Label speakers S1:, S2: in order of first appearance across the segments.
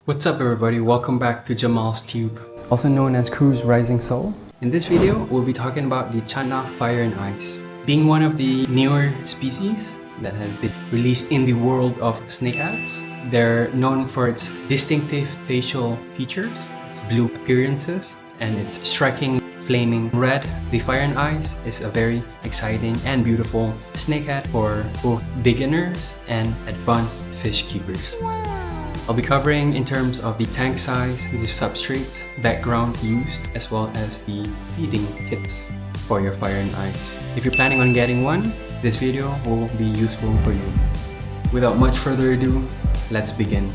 S1: What's up everybody, welcome back to Jamal's Tube,
S2: also known as Crew's Rising Soul.
S1: In this video, we'll be talking about the Channa Fire and Ice. Being one of the newer species that has been released in the world of snakeheads, they're known for its distinctive facial features, its blue appearances, and its striking flaming red. The Fire and Ice is a very exciting and beautiful snakehead for both beginners and advanced fish keepers. I'll be covering in terms of the tank size, the substrates, background used, as well as the feeding tips for your Fire and Ice. If you're planning on getting one, this video will be useful for you. Without much further ado, let's begin.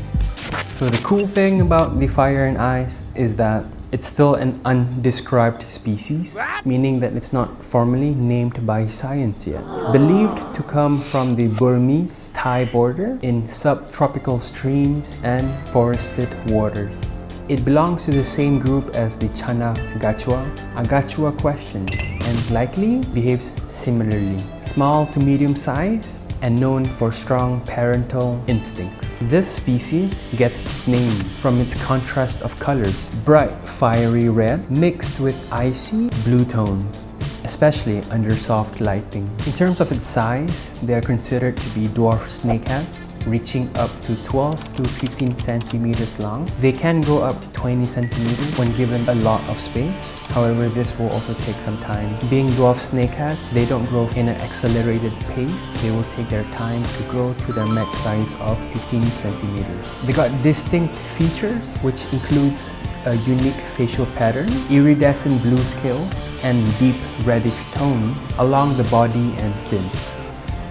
S2: So the cool thing about the Fire and Ice is that it's still an undescribed species, meaning that it's not formally named by science yet. It's believed to come from the Burmese-Thai border in subtropical streams and forested waters. It belongs to the same group as the Channa gachua, a gachua question, and likely behaves similarly. Small to medium-sized and known for strong parental instincts. This species gets its name from its contrast of colors, bright fiery red mixed with icy blue tones, especially under soft lighting. In terms of its size, they are considered to be dwarf snakeheads, reaching up to 12 to 15 centimeters long. They can grow up to 20 centimeters when given a lot of space. However, this will also take some time. Being dwarf snakeheads, they don't grow in an accelerated pace. They will take their time to grow to their max size of 15 centimeters. They got distinct features, which includes a unique facial pattern, iridescent blue scales, and deep reddish tones along the body and fins.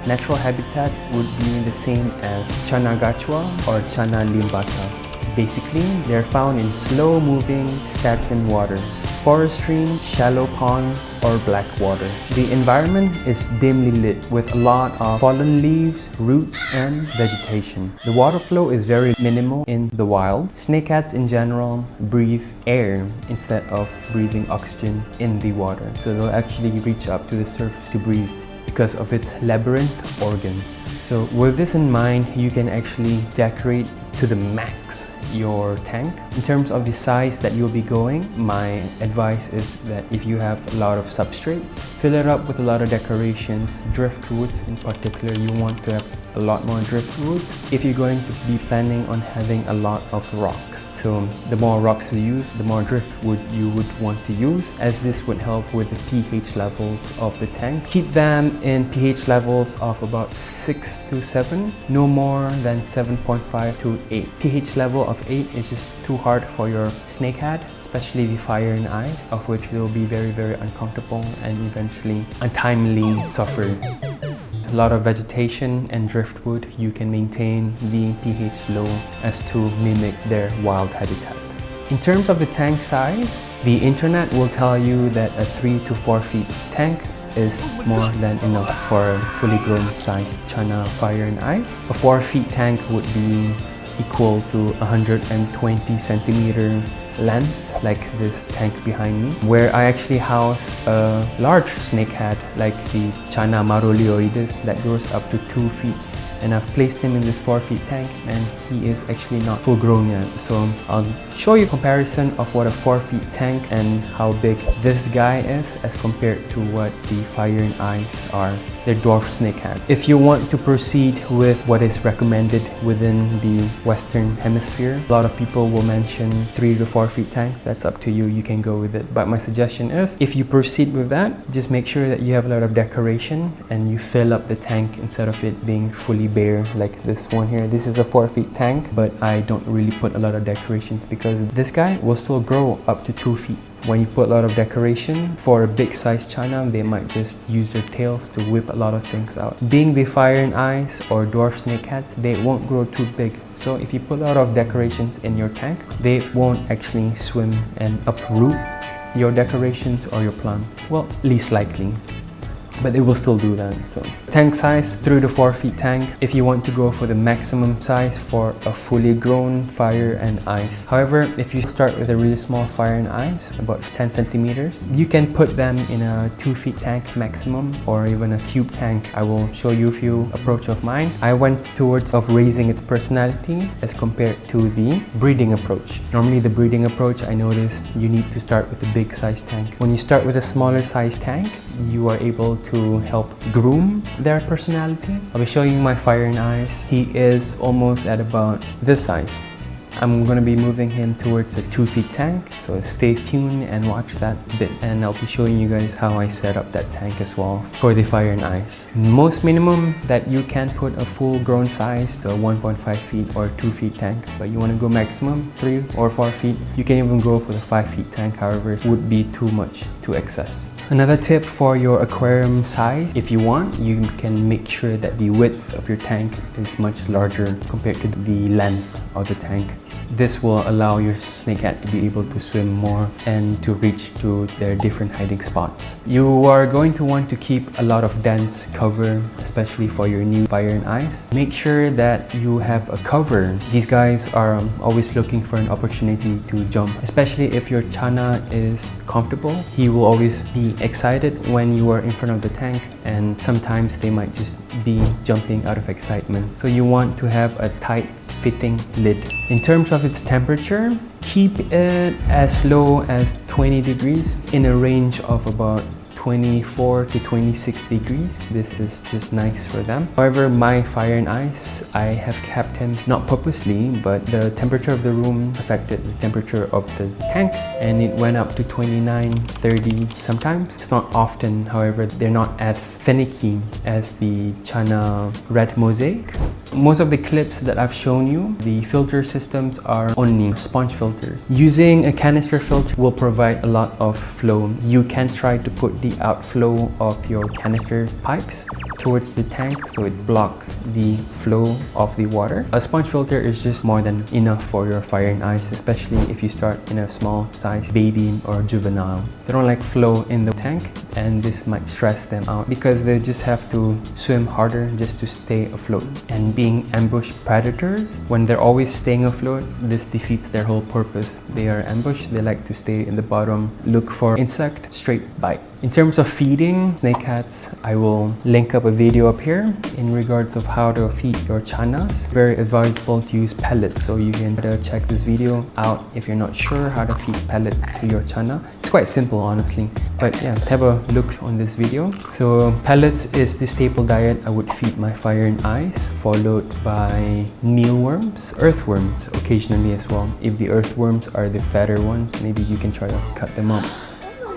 S2: Natural habitat would be the same as Channa gachua or Channa limbata. Basically, they're found in slow-moving, stagnant water, forest streams, shallow ponds, or black water. The environment is dimly lit with a lot of fallen leaves, roots, and vegetation. The water flow is very minimal in the wild. Snakeheads in general breathe air instead of breathing oxygen in the water. So they'll actually reach up to the surface to breathe because of its labyrinth organs. So with this in mind, you can actually decorate to the max your tank. In terms of the size that you'll be going, my advice is that if you have a lot of substrates, fill it up with a lot of decorations. Driftwoods in particular, you want to have a lot more driftwoods if you're going to be planning on having a lot of rocks. So the more rocks you use, the more driftwood you would want to use, as this would help with the pH levels of the tank. Keep them in pH levels of about 6 to 7, no more than 7.5 to 8. pH level of 8 is just too hard for your snakehead, especially the Fire and Ice, of which they'll be very uncomfortable and eventually untimely suffer. A lot of vegetation and driftwood, you can maintain the pH low as to mimic their wild habitat. In terms of the tank size, the internet will tell you that a 3 to 4 feet tank is more than enough for a fully grown sized Channa Fire and Ice. A 4 feet tank would be equal to 120 centimeter length, like this tank behind me, where I actually house a large snakehead like the Channa marolioides that grows up to 2 feet. And I've placed him in this 4 feet tank, and he is actually not full grown yet. So I'll show you a comparison of what a 4 feet tank and how big this guy is as compared to what the Fire and Ice are. They're dwarf snakeheads. If you want to proceed with what is recommended within the Western Hemisphere, a lot of people will mention 3 to 4 feet tank. That's up to you, you can go with it. But my suggestion is, if you proceed with that, just make sure that you have a lot of decoration and you fill up the tank instead of it being fully bare like this one here. This is a 4 feet tank, but I don't really put a lot of decorations because this guy will still grow up to 2 feet. When you put a lot of decoration for a big size Channa, they might just use their tails to whip a lot of things out. Being the Fire and Ice or dwarf snakeheads, they won't grow too big. So if you put a lot of decorations in your tank, they won't actually swim and uproot your decorations or your plants. Well, least likely. but they will still do that. So tank size, 3 to 4 feet tank if you want to go for the maximum size for a fully grown fire and ice. However, if you start with a really small fire and ice, about 10 centimeters, you can put them in a 2 feet tank maximum, or even a cube tank. I will show you a few approach of mine. I went towards of raising its personality as compared to the breeding approach. Normally the breeding approach, I noticed you need to start with a big size tank. When you start with a smaller size tank, you are able to help groom their personality. I'll be showing you my fire and ice. He is almost at about this size. I'm going to be moving him towards a 2 feet tank, so stay tuned and watch that bit, and I'll be showing you guys how I set up that tank as well for the fire and ice. Most minimum that you can put a full grown size to a 1.5 feet or 2 feet tank, but you want to go maximum 3 or 4 feet, you can even go for the 5 feet tank. However, it would be too much to excess. Another tip for your aquarium size, if you want, you can make sure that the width of your tank is much larger compared to the length of the tank. This will allow your snakehead to be able to swim more and to reach to their different hiding spots. You are going to want to keep a lot of dense cover, especially for your new fire and ice. Make sure that you have a cover. These guys are always looking for an opportunity to jump, especially if your Channa is comfortable. He will always be excited when you are in front of the tank, and sometimes they might just be jumping out of excitement. So you want to have a tight fitting lid. In terms of its temperature, keep it as low as 20 degrees in a range of about 24 to 26 degrees. This is just nice for them. However, my fire and ice, I have kept him not purposely, but the temperature of the room affected the temperature of the tank, and it went up to 29, 30 sometimes. It's not often, however, they're not as finicky as the Channa red mosaic. Most of the clips that I've shown you, the filter systems are only sponge filters. Using a canister filter will provide a lot of flow. You can try to put the outflow of your canister pipes towards the tank so it blocks the flow of the water. A sponge filter is just more than enough for your fire and ice, especially if you start in a small size baby or juvenile. They don't like flow in the tank, and this might stress them out because they just have to swim harder just to stay afloat. And being ambush predators, when they're always staying afloat, this defeats their whole purpose. They are ambushed, they like to stay in the bottom, look for insect, straight bite. In terms of feeding snakeheads, I will link up a video up here in regards of how to feed your Channas. Very advisable to use pellets, so you can check this video out if you're not sure how to feed pellets to your Channa. It's quite simple, honestly, but yeah, have a look on this video. So pellets is the staple diet I would feed my fire and ice, followed by mealworms, earthworms occasionally as well. If the earthworms are the fatter ones, maybe you can try to cut them up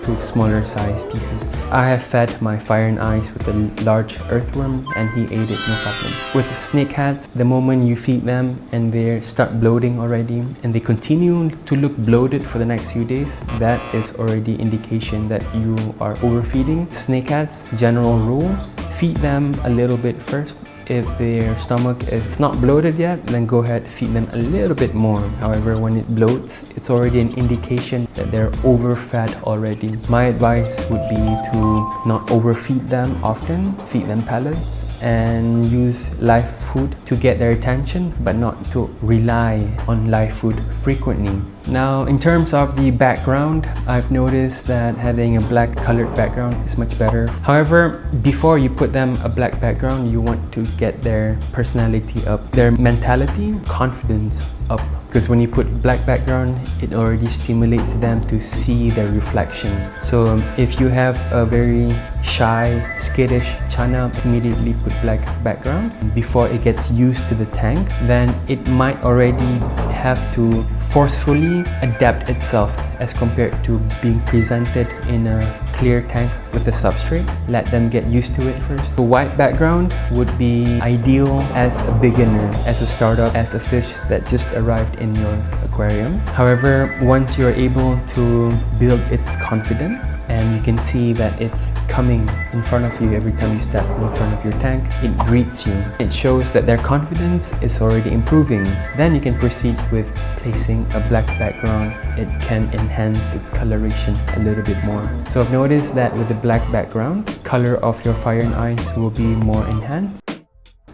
S2: to smaller size pieces. I have fed my fire and ice with a large earthworm, and he ate it no problem. With snakeheads, the moment you feed them and they start bloating already and they continue to look bloated for the next few days, that is already indication that you are overfeeding. Snakeheads, general rule, feed them a little bit first. If their stomach is not bloated yet, then go ahead, feed them a little bit more. However, when it bloats, it's already an indication that they're overfed already. My advice would be to not overfeed them often, feed them pellets, and use live food to get their attention, but not to rely on live food frequently. Now, in terms of the background, I've noticed that having a black colored background is much better. However, before you put them a black background, you want to get their personality up, their mentality, confidence up. Because when you put black background, it already stimulates them to see their reflection. So if you have a very shy, skittish Channa, immediately put black background. Before it gets used to the tank, then it might already have to forcefully adapt itself as compared to being presented in a clear tank with a substrate. Let them get used to it first. The white background would be ideal as a beginner, as a startup, as a fish that just arrived in your aquarium. However, once you're able to build its confidence and you can see that it's coming in front of you every time you step in front of your tank. It greets you. It shows that their confidence is already improving. Then you can proceed with placing a black background. It can enhance its coloration a little bit more. So I've noticed that with the black background, color of your fire and ice will be more enhanced.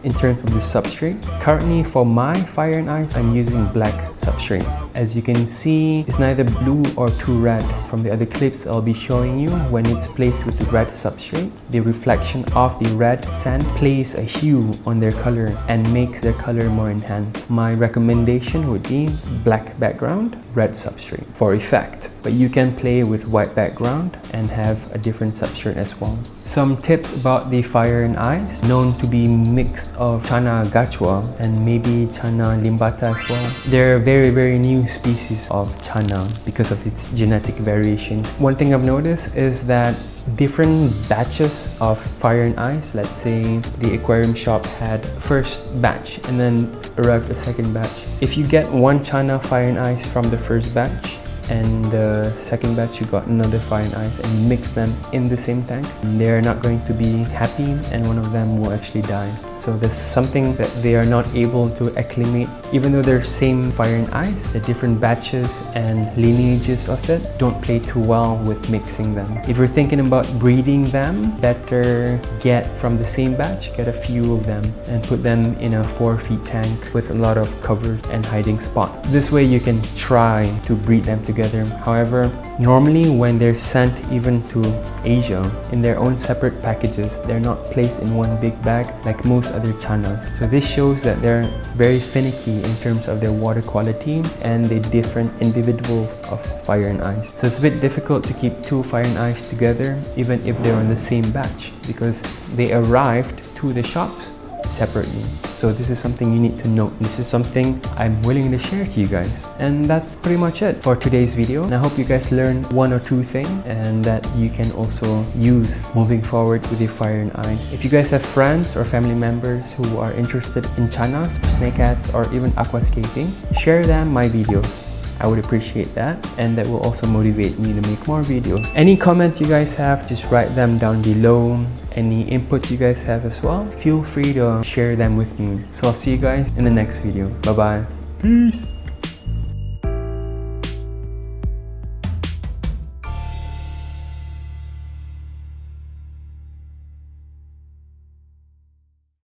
S2: In terms of the substrate, currently for my fire and ice, I'm using black substrate. As you can see, it's neither blue or too red. From the other clips I'll be showing you, when it's placed with the red substrate, the reflection of the red sand plays a hue on their color and makes their color more enhanced. My recommendation would be black background, red substrate for effect. But you can play with white background and have a different substrate as well. Some tips about the fire and ice, known to be mix of Channa gachua and maybe Channa limbata as well. They're very new species of Channa because of its genetic variations. One thing I've noticed is that different batches of fire and ice, let's say the aquarium shop had first batch and then arrived a second batch. If you get one Channa fire and ice from the first batch, and the second batch you got another fire and ice and mix them in the same tank, they're not going to be happy and one of them will actually die. So there's something that they are not able to acclimate. Even though they're same fire and ice, the different batches and lineages of it don't play too well with mixing them. If you're thinking about breeding them, better get from the same batch, get a few of them and put them in a 4 feet tank with a lot of cover and hiding spot. This way you can try to breed them together. However, normally when they're sent even to Asia in their own separate packages, they're not placed in one big bag like most other Channas. So this shows that they're very finicky in terms of their water quality and the different individuals of fire and ice. So it's a bit difficult to keep two fire and ice together even if they're on the same batch because they arrived to the shops separately. So this is something you need to note. This is something I'm willing to share to you guys. And that's pretty much it for today's video. And I hope you guys learned one or two things and that you can also use moving forward with your fire and ice. If you guys have friends or family members who are interested in Channas, snakeheads, or even aquascaping, share them my videos. I would appreciate that, and that will also motivate me to make more videos. Any comments you guys have, just write them down below. Any inputs you guys have as well, feel free to share them with me. So I'll see you guys in the next video. Bye bye. Peace.